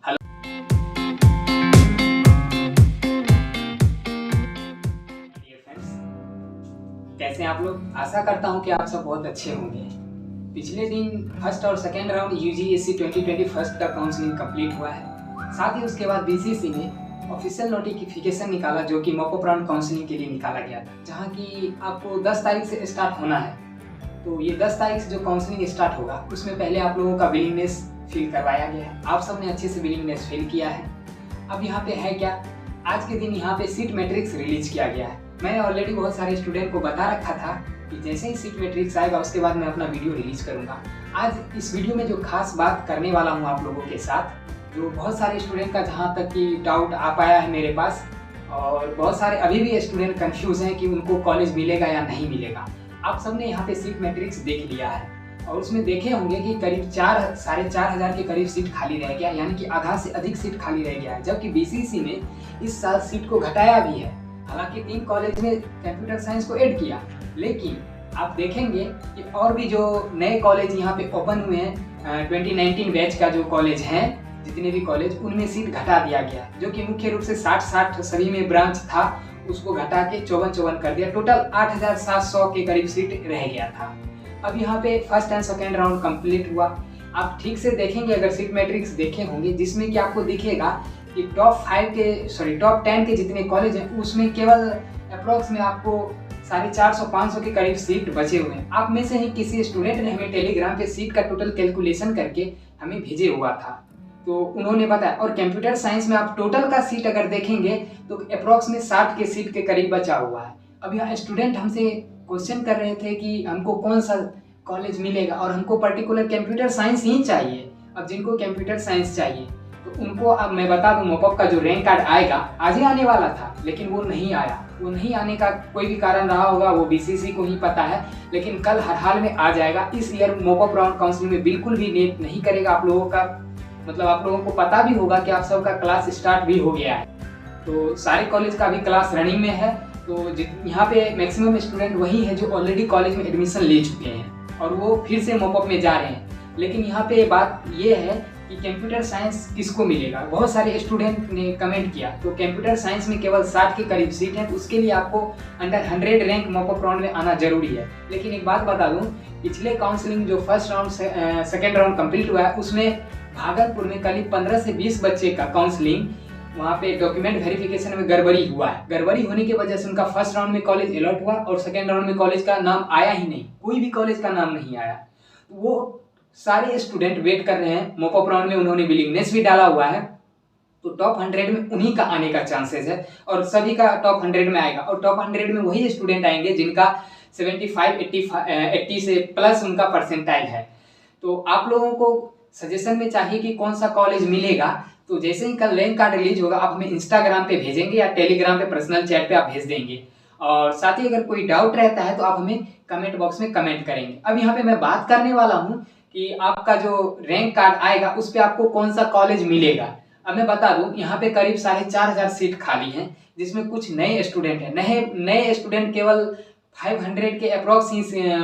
Hello dear friends, कैसे हैं आप लोग। आशा करता हूं कि आप सब बहुत अच्छे होंगे। पिछले दिन फर्स्ट और सेकेंड राउंड यूजीएससी 2020 फर्स्ट का काउंसलिंग कंप्लीट हुआ है। साथ ही उसके बाद बीसीसी ने ऑफिशियल नोटिफिकेशन निकाला जो कि मॉपअप राउंड काउंसलिंग के लिए निकाला गया था, जहां की आपको 10 तारीख से स्टार्ट होना है। तो ये 10 तारीख से जो काउंसलिंग स्टार्ट होगा उसमें पहले आप लोगों का विलिंगनेस फिल करवाया गया है। आप सब ने अच्छे से विलिंगनेस फिल किया है। अब यहाँ पे है क्या, आज के दिन यहाँ पे सीट मैट्रिक्स रिलीज किया गया है। मैंने ऑलरेडी बहुत सारे स्टूडेंट को बता रखा था कि जैसे ही सीट मैट्रिक्स आएगा उसके बाद मैं अपना वीडियो रिलीज करूँगा। आज इस वीडियो में जो खास बात करने वाला हूँ आप लोगों के साथ, जो बहुत सारे स्टूडेंट का जहाँ तक कि डाउट आ पाया है मेरे पास, और बहुत सारे अभी भी स्टूडेंट कंफ्यूज हैं कि उनको कॉलेज मिलेगा या नहीं मिलेगा। आप सबने यहाँ पे सीट मैट्रिक्स देख लिया है और उसमें देखे होंगे कि करीब 4,500 के करीब सीट खाली रह गया, यानी कि आधा से अधिक सीट खाली रह गया है। जबकि बीसीसी ने इस साल सीट को घटाया भी है। हालांकि 3 कॉलेज में कंप्यूटर साइंस को ऐड किया, लेकिन आप देखेंगे कि और भी जो नए कॉलेज यहाँ पे ओपन हुए हैं 2019 बैच का जो कॉलेज हैं, जितने भी कॉलेज, उनमें सीट घटा दिया गया, जो कि मुख्य रूप से 60 सभी में ब्रांच था, उसको घटा के 54 कर दिया। टोटल 8,700 के करीब सीट रह गया था। अब यहाँ पे first and second round complete हुआ। आप ठीक से देखेंगे, अगर सीट मैट्रिक्स देखे होंगे, जिसमें कि आपको दिखेगा कि टॉप 10 के जितने कॉलेज हैं उसमें केवल अप्रोक्स में आपको 450-500 के करीब सीट बचे हुए हैं। आप में से ही किसी स्टूडेंट ने हमें टेलीग्राम पे सीट का टोटल कैलकुलेशन करके हमें भेजे हुआ था, तो उन्होंने बताया। और कंप्यूटर साइंस में आप टोटल का सीट अगर देखेंगे तो अप्रोक्स में 60 के सीट के करीब बचा हुआ है। अब यहाँ स्टूडेंट हमसे क्वेश्चन कर रहे थे कि हमको कौन सा कॉलेज मिलेगा और हमको पर्टिकुलर कंप्यूटर साइंस ही चाहिए। अब जिनको कंप्यूटर साइंस चाहिए तो उनको, अब मैं बता दूं, मॉपअप का जो रैंक कार्ड आएगा आज ही आने वाला था, लेकिन वो नहीं आया। वो नहीं आने का कोई भी कारण रहा होगा, वो बीसीसी को ही पता है, लेकिन कल हर हाल में आ जाएगा। इस ईयर मॉपअप राउंड काउंसलिंग में बिल्कुल भी लेट नहीं करेगा आप लोगों का। मतलब आप लोगों को पता भी होगा कि आप सबका क्लास स्टार्ट भी हो गया है, तो सारे कॉलेज का भी क्लास रनिंग में है। तो यहाँ पे मैक्सिमम स्टूडेंट वही है जो ऑलरेडी कॉलेज में एडमिशन ले चुके हैं और वो फिर से मॉपअप में जा रहे हैं। लेकिन यहाँ पे बात ये है कि कंप्यूटर साइंस किसको मिलेगा। बहुत सारे स्टूडेंट ने कमेंट किया, तो कंप्यूटर साइंस में केवल 60 के करीब सीट है, तो उसके लिए आपको अंडर 100 रैंक मॉपअप राउंड में आना जरूरी है। लेकिन एक बात बता दूं, पिछले काउंसलिंग जो first round second round complete हुआ है उसमें भागलपुर में करीब 15 से 20 बच्चे का काउंसलिंग, वहाँ पे डॉक्यूमेंट वेरिफिकेशन में गड़बड़ी हुआ है। गड़बड़ी होने की वजह से उनका फर्स्ट राउंड में कॉलेज अलॉट हुआ और सेकेंड राउंड में कॉलेज का नाम आया ही नहीं, कोई भी कॉलेज का नाम नहीं आया। वो सारे स्टूडेंट वेट कर रहे हैं। मॉपअप राउंड में उन्होंने विलिंगनेस भी डाला हुआ है, तो टॉप 100 में उन्हीं का आने का चांसेस है और सभी का टॉप 100 में आएगा। और टॉप 100 में वही स्टूडेंट आएंगे जिनका 75-80 से प्लस उनका परसेंटाइल है। तो आप लोगों को सजेशन में चाहिए कि कौन सा कॉलेज मिलेगा, तो जैसे ही कल रैंक कार्ड रिलीज होगा आप हमें इंस्टाग्राम पे भेजेंगे या टेलीग्राम पे पर्सनल चैट पे आप भेज देंगे। और साथ ही अगर कोई डाउट रहता है तो आप हमें कमेंट बॉक्स में कमेंट करेंगे। अब यहाँ पे मैं बात करने वाला हूँ कि आपका जो रैंक कार्ड आएगा उस पर आपको कौन सा कॉलेज मिलेगा। अब मैं बता दूं, यहाँ पे करीब 4,500 सीट खाली हैं, जिसमें कुछ नए स्टूडेंट हैं। नए स्टूडेंट केवल 500 के अप्रॉक्स ही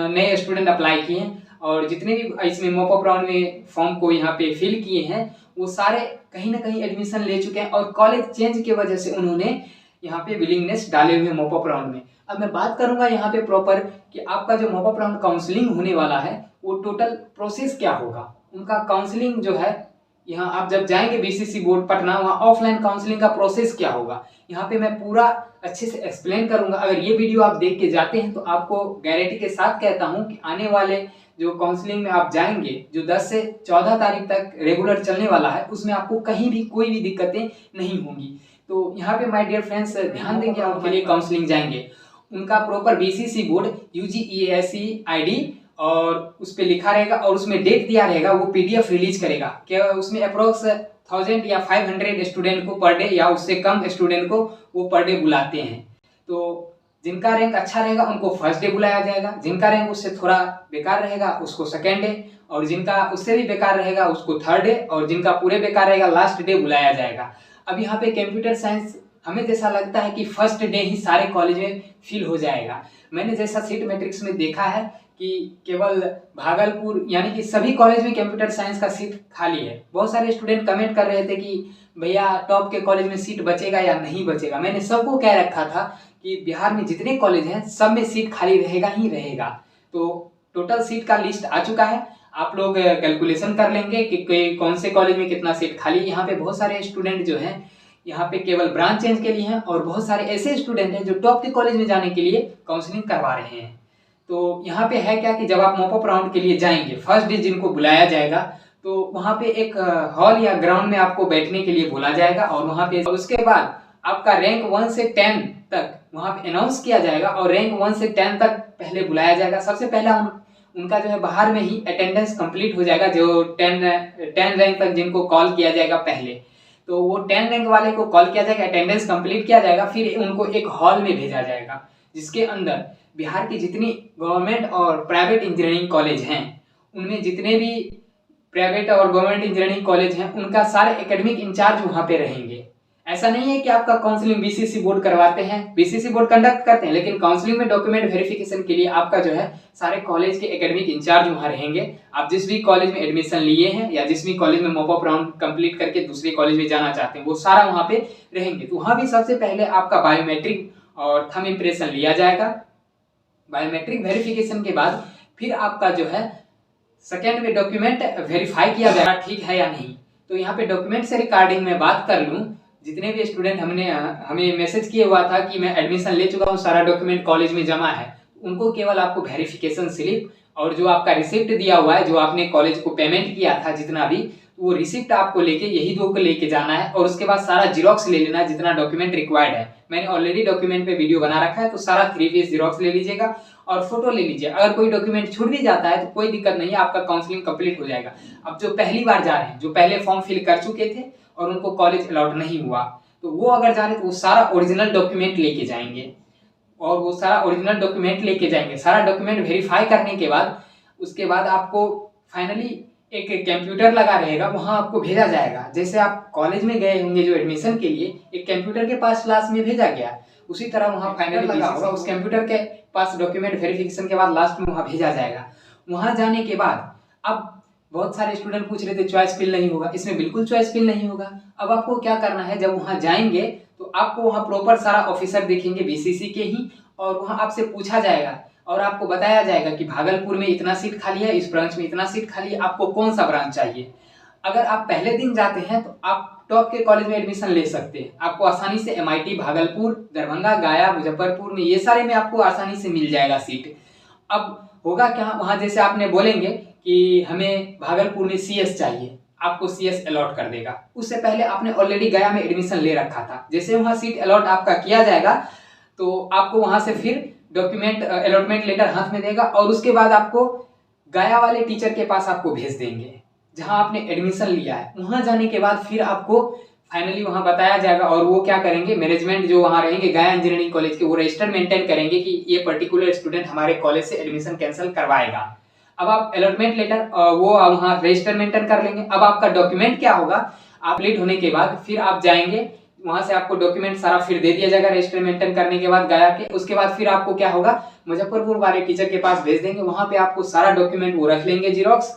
नए स्टूडेंट अप्लाई किए हैं, और जितने भी इसमें मॉपअप राउंड में फॉर्म को यहाँ पे फिल किए हैं वो सारे कहीं ना कहीं एडमिशन ले चुके हैं और कॉलेज चेंज की वजह से उन्होंने यहाँ पे विलिंगनेस डाले हुए मॉपअप राउंड में। अब मैं बात करूंगा यहाँ पे प्रॉपर कि आपका जो मॉपअप राउंड काउंसलिंग होने वाला है वो टोटल प्रोसेस क्या होगा। उनका काउंसलिंग जो है, यहाँ आप जब जाएंगे बीसीसी बोर्ड पटना, वहाँ ऑफलाइन काउंसलिंग का प्रोसेस क्या होगा यहाँ पे मैं पूरा अच्छे से एक्सप्लेन करूंगा। अगर ये वीडियो आप देख के जाते हैं तो आपको गारंटी के साथ कहता हूँ कि आने वाले जो काउंसलिंग में आप जाएंगे, जो 10 से 14 तारीख तक रेगुलर चलने वाला है, उसमें आपको कहीं भी कोई भी दिक्कतें नहीं होंगी। तो यहाँ पे माय डियर फ्रेंड्स ध्यान दें कि आप लिए काउंसलिंग जाएंगे, उनका proper BCC board UGESE ID और उस पर लिखा रहेगा और उसमें डेट दिया रहेगा, वो PDF रिलीज करेगा क्या उसमें अप्रोक्स 1000 या 500 स्टूडेंट को पर डे या उससे कम स्टूडेंट को वो पर डे बुलाते हैं। तो जिनका रैंक अच्छा रहेगा उनको फर्स्ट डे बुलाया जाएगा, जिनका रैंक उससे थोड़ा बेकार रहेगा उसको सेकेंड डे, और जिनका उससे भी बेकार रहेगा उसको थर्ड डे, और जिनका पूरे बेकार रहेगा लास्ट डे बुलाया जाएगा। अब यहाँ पे कंप्यूटर साइंस हमें जैसा लगता है कि फर्स्ट डे ही सारे कॉलेज में फिल हो जाएगा। मैंने जैसा सीट मैट्रिक्स में देखा है कि केवल भागलपुर यानी कि सभी कॉलेज में कंप्यूटर साइंस का सीट खाली है। बहुत सारे स्टूडेंट कमेंट कर रहे थे कि भैया टॉप के कॉलेज में सीट बचेगा या नहीं बचेगा। मैंने सबको कह रखा था कि बिहार में जितने कॉलेज हैं सब में सीट खाली रहेगा ही रहेगा। तो टोटल सीट का लिस्ट आ चुका है, आप लोग कैलकुलेशन कर लेंगे कि कौन से कॉलेज में कितना सीट खाली। यहाँ पे बहुत सारे स्टूडेंट जो हैं यहाँ पे केवल ब्रांच चेंज के लिए हैं और बहुत सारे ऐसे स्टूडेंट हैं जो टॉप के कॉलेज में जाने के लिए काउंसलिंग करवा रहे हैं। तो यहाँ पे है क्या कि जब आप मॉपअप राउंड के लिए जाएंगे, फर्स्ट डे जिनको बुलाया जाएगा, तो वहाँ पे एक हॉल या ग्राउंड में आपको बैठने के लिए बोला जाएगा और वहाँ पे उसके बाद आपका रैंक 1 से 10 तक वहाँ पे अनाउंस किया जाएगा और रैंक 1 से 10 तक पहले बुलाया जाएगा। सबसे पहला उनका जो है बाहर में ही अटेंडेंस कंप्लीट हो जाएगा। जो 10 रैंक तक जिनको कॉल किया जाएगा पहले, तो वो 10 रैंक वाले को कॉल किया जाएगा, अटेंडेंस कंप्लीट किया जाएगा, फिर उनको एक हॉल में भेजा जाएगा जिसके अंदर बिहार की जितनी गवर्नमेंट और प्राइवेट इंजीनियरिंग कॉलेज हैं, उनमें जितने भी प्राइवेट और गवर्नमेंट इंजीनियरिंग कॉलेज हैं उनका सारे एकेडमिक इंचार्ज वहाँ पे रहेंगे। ऐसा नहीं है कि आपका काउंसलिंग बीसीसी बोर्ड करवाते हैं, बीसीसी बोर्ड कंडक्ट करते हैं, लेकिन काउंसलिंग में डॉक्यूमेंट वेरिफिकेशन के लिए आपका जो है सारे कॉलेज के एकेडमिक इंचार्ज वहाँ रहेंगे। आप जिस भी कॉलेज में एडमिशन लिए हैं या जिस भी कॉलेज में मॉपअप राउंड कंप्लीट करके दूसरे कॉलेज में जाना चाहते हैं, वो सारा वहाँ पे रहेंगे। तो वहाँ भी सबसे पहले आपका बायोमेट्रिक और थंब इम्प्रेशन लिया जाएगा। बायोमेट्रिक वेरिफिकेशन के बाद फिर आपका जो है सेकेंड में डॉक्यूमेंट वेरीफाई किया जाएगा ठीक है या नहीं। तो यहाँ पे डॉक्यूमेंट से रिगार्डिंग मैं बात कर लूँ, जितने भी स्टूडेंट हमें मैसेज किया हुआ था कि मैं एडमिशन ले चुका हूँ, सारा डॉक्यूमेंट कॉलेज में जमा है, उनको केवल आपको वेरिफिकेशन स्लिप और जो आपका रिसिप्ट दिया हुआ है, जो आपने कॉलेज को पेमेंट किया था जितना भी, वो रिसिप्ट आपको लेके यही दो को लेके जाना है और उसके बाद सारा जीरोक्स ले लेना है जितना डॉक्यूमेंट रिक्वायर्ड है। मैंने ऑलरेडी डॉक्यूमेंट पे वीडियो बना रखा है, तो सारा 3 पीस जीरोक्स ले लीजिएगा और फोटो ले लीजिए। अगर कोई डॉक्यूमेंट छूट भी जाता है तो कोई दिक्कत नहीं है, आपका काउंसलिंग कंप्लीट हो जाएगा। अब जो पहली बार जा रहे हैं, जो पहले फॉर्म फिल कर चुके थे और उनको कॉलेज अलॉट नहीं हुआ, तो वो अगर जा रहे तो वो सारा ओरिजिनल डॉक्यूमेंट लेके जाएंगे और वो सारा ओरिजिनल डॉक्यूमेंट लेके जाएंगे। सारा डॉक्यूमेंट वेरीफाई करने के बाद उसके बाद आपको फाइनली एक कंप्यूटर लगा रहेगा, वहाँ आपको भेजा जाएगा। जैसे आप कॉलेज में गए होंगे जो एडमिशन के लिए, एक कंप्यूटर के पास क्लास में भेजा गया, उसी तरह वहाँ फाइनली लगा होगा, उस कंप्यूटर के पास डॉक्यूमेंट वेरिफिकेशन के बाद लास्ट में वहाँ भेजा जाएगा। वहाँ जाने के बाद अब बहुत सारे स्टूडेंट पूछ रहे थे चॉइस फिल नहीं होगा, इसमें बिल्कुल चॉइस फिल नहीं होगा। अब आपको क्या करना है, जब वहाँ जाएंगे तो आपको वहाँ प्रॉपर सारा ऑफिसर दिखेंगे बीसीसी के ही, और वहाँ आपसे पूछा जाएगा और आपको बताया जाएगा कि भागलपुर में इतना सीट खाली है, इस ब्रांच में इतना सीट खाली है, आपको कौन सा ब्रांच चाहिए। अगर आप पहले दिन जाते हैं तो आप टॉप के कॉलेज में एडमिशन ले सकते हैं, आपको आसानी से MIT भागलपुर, दरभंगा, गया, मुजफ्फरपुर में, ये सारे में आपको आसानी से मिल जाएगा सीट। अब होगा क्या, वहाँ जैसे आपने बोलेंगे कि हमें भागलपुर में CS चाहिए, आपको CS अलॉट कर देगा। उससे पहले आपने ऑलरेडी गया में एडमिशन ले रखा था, जैसे वहाँ सीट अलॉट आपका किया जाएगा तो आपको वहाँ से फिर डॉक्यूमेंट अलॉटमेंट लेटर हाथ में देगा और उसके बाद आपको गया वाले टीचर के पास आपको भेज देंगे जहां आपने एडमिशन लिया है। वहां जाने के बाद फिर आपको फाइनली वहां बताया जाएगा और वो क्या करेंगे, मैनेजमेंट जो वहां रहेंगे गया इंजीनियरिंग कॉलेज के, वो रजिस्टर मेंटेन करेंगे कि ये पर्टिकुलर स्टूडेंट हमारे कॉलेज से एडमिशन कैंसिल करवाएगा। अब आप अलॉटमेंट लेटर वो वहाँ रजिस्टर मेंटेन कर लेंगे। अब आपका डॉक्यूमेंट क्या होगा, आप लेट होने के बाद फिर आप जाएंगे, वहां से आपको डॉक्यूमेंट सारा फिर दे दिया जाएगा रजिस्टर मेंटेन करने के बाद गया के। उसके बाद फिर आपको क्या होगा, मुजफ्फरपुर वाले टीचर के पास भेज देंगे, वहां पे आपको सारा डॉक्यूमेंट वो रख लेंगे, जीरोक्स,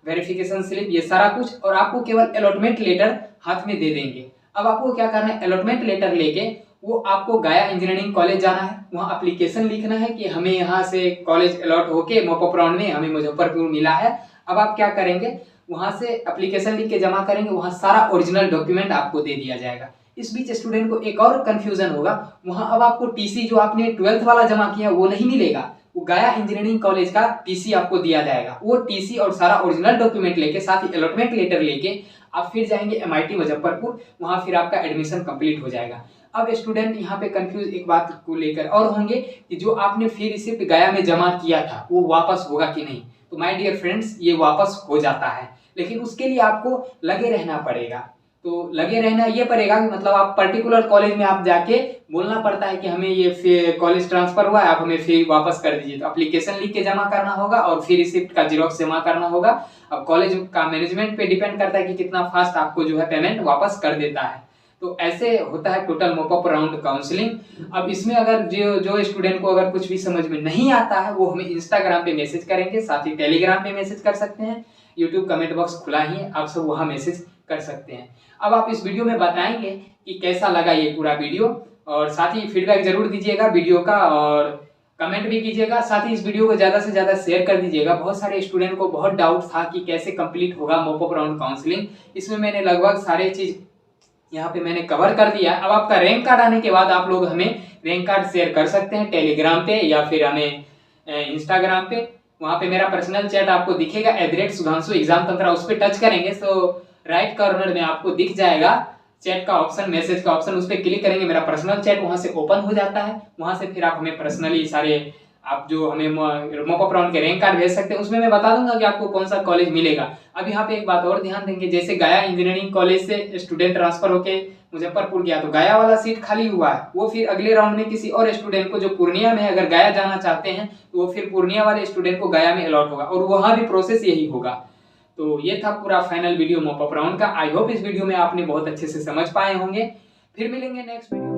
वेरिफिकेशन स्लिप, ये सारा कुछ, और आपको केवल अलॉटमेंट लेटर हाथ में दे देंगे। अब आपको क्या करना है, अलॉटमेंट लेटर लेके वो आपको गया इंजीनियरिंग कॉलेज जाना है, वहाँ एप्लीकेशन लिखना है कि हमें यहाँ से कॉलेज अलॉट होके मॉपअप राउंड में हमें मुजफ्फरपुर मिला है। अब आप क्या करेंगे, वहाँ से एप्लीकेशन लिख के जमा करेंगे, वहाँ सारा ओरिजिनल डॉक्यूमेंट आपको दे दिया जाएगा। इस बीच स्टूडेंट को एक और कंफ्यूजन होगा, वहाँ अब आपको टीसी जो आपने 12th वाला जमा किया वो नहीं मिलेगा, वो गया इंजीनियरिंग कॉलेज का टीसी आपको दिया जाएगा। वो टीसी और सारा ओरिजिनल डॉक्यूमेंट लेके साथ ही अलॉटमेंट लेटर लेके आप फिर जाएंगे MIT मुजफ्फरपुर, वहाँ फिर आपका एडमिशन कंप्लीट हो जाएगा। अब स्टूडेंट यहाँ पे कंफ्यूज एक बात को लेकर और होंगे कि जो आपने फी रिसिप्ट गया में जमा किया था वो वापस होगा कि नहीं। तो माय डियर फ्रेंड्स, ये वापस हो जाता है, लेकिन उसके लिए आपको लगे रहना पड़ेगा। तो लगे रहना ये पड़ेगा कि मतलब आप पर्टिकुलर कॉलेज में आप जाके बोलना पड़ता है कि हमें ये कॉलेज ट्रांसफर हुआ है, आप हमें फी वापस कर दीजिए। तो एप्लीकेशन लिख के जमा करना होगा और फी रिसिप्ट का जीरोक्स जमा करना होगा। अब कॉलेज का मैनेजमेंट पे डिपेंड करता है कि कितना फास्ट आपको जो है पेमेंट वापस कर देता है। तो ऐसे होता है total mop up round counselling. अब इसमें अगर जो स्टूडेंट को अगर कुछ भी समझ में नहीं आता है वो हमें इंस्टाग्राम पे मैसेज करेंगे, साथ ही टेलीग्राम पे मैसेज कर सकते हैं, यूट्यूब कमेंट बॉक्स खुला ही है, आप सब वहाँ मैसेज कर सकते हैं। अब आप इस वीडियो में बताएंगे कि कैसा लगा ये पूरा वीडियो, और साथ ही फीडबैक जरूर दीजिएगा वीडियो का, और कमेंट भी कीजिएगा। साथ ही इस वीडियो को ज़्यादा से ज़्यादा शेयर कर दीजिएगा। बहुत सारे स्टूडेंट को बहुत डाउट था कि कैसे कंप्लीट होगा मॉप अप राउंड काउंसलिंग। इसमें मैंने लगभग सारे चीज़ यहाँ पे मैंने कवर कर दिया। अब आपका रैंक कार्ड आने के बाद आप लोग हमें रैंक कार्ड शेयर कर सकते हैं टेलीग्राम पे या फिर हमें इंस्टाग्राम पे। वहाँ पे मेरा पर्सनल चैट आपको दिखेगा @सुधांशु एग्जाम तंत्रा, उस पर टच करेंगे तो राइट कॉर्नर में आपको दिख जाएगा चैट का ऑप्शन, मैसेज का ऑप्शन, उस पर क्लिक करेंगे, मेरा पर्सनल चैट वहाँ से ओपन हो जाता है। वहाँ से फिर आप हमें पर्सनली सारे आप जो हमें मॉप अप राउंड के रैंक कार्ड भेज सकते हैं, उसमें मैं बता दूंगा कि आपको कौन सा कॉलेज मिलेगा। अब यहाँ पे एक बात और ध्यान देंगे, जैसे गया इंजीनियरिंग कॉलेज से स्टूडेंट ट्रांसफर होके मुजफ्फरपुर गया तो गया वाला सीट खाली हुआ है, वो फिर अगले राउंड में किसी और स्टूडेंट को जो पूर्णिया में अगर गया जाना चाहते हैं तो वो फिर पूर्णिया वाले स्टूडेंट को गया में अलॉट होगा, और वहाँ भी प्रोसेस यही होगा। तो ये था पूरा final video mop up round का। आई होप इस वीडियो में आपने बहुत अच्छे से समझ पाए होंगे। फिर मिलेंगे नेक्स्ट वीडियो।